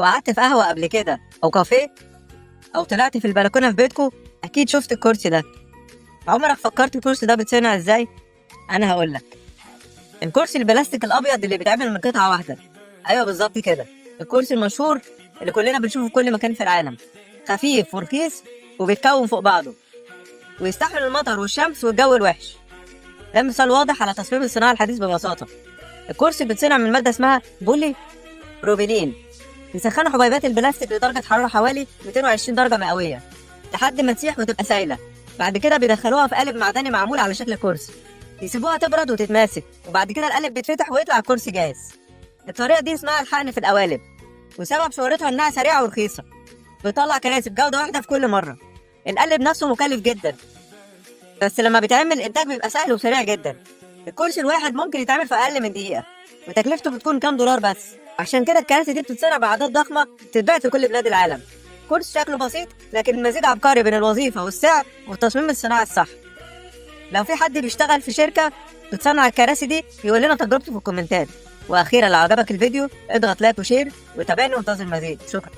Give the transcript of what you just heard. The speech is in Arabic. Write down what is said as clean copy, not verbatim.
لو قعدت في قهوة قبل كده أو كافيه أو طلعت في البلكونة في بيتكو أكيد شفت الكرسي ده. عمرك فكرت الكرسي ده بيتصنع إزاي؟ أنا هقولك. الكرسي البلاستيك الأبيض اللي بيتعمل من قطعة واحدة. أيوه بالظبط كده، الكرسي المشهور اللي كلنا بنشوفه في كل مكان في العالم. خفيف ورخيص وبيتكون فوق بعضه ويستحمل المطر والشمس والجو الوحش. ده مثال واضح على تصميم الصناعة الحديث ببساطة. الكرسي بيتصنع من مادة اسمها بولي بروبيلين. يسخنوا حبيبات البلاستيك لدرجة حرارة حوالي 220 درجة مئوية لحد ما تسيح وتبقى سايلة. بعد كده بيدخلوها في قالب معدني معمول على شكل كرسي، يسيبوها تبرد وتتماسك، وبعد كده القالب بيتفتح ويطلع الكرسي جاهز. الطريقة دي اسمها الحقن في القوالب، وسبب شهرتها إنها سريعة ورخيصة. بيطلع كراسي بجودة واحدة في كل مرة. القالب نفسه مكلف جدا، بس لما بيتعمل الإنتاج بيبقى سهل وسريع جدا. الكرسي الواحد ممكن يتعمل في أقل من دقيقة، وتكلفته بتكون كام دولار بس. عشان كده الكراسي دي بتتصنع بأعداد ضخمة تتباع في كل بلاد العالم. كرسي شكله بسيط لكن المزيج عبقري بين الوظيفة والسعر وتصميم الصناعة الصح. لو في حد بيشتغل في شركة بتصنع الكراسي دي يقول لنا تجربته في الكومنتات. وأخيرا لو عجبك الفيديو اضغط لايك وشير وتابعني وانتظر المزيد. شكرا.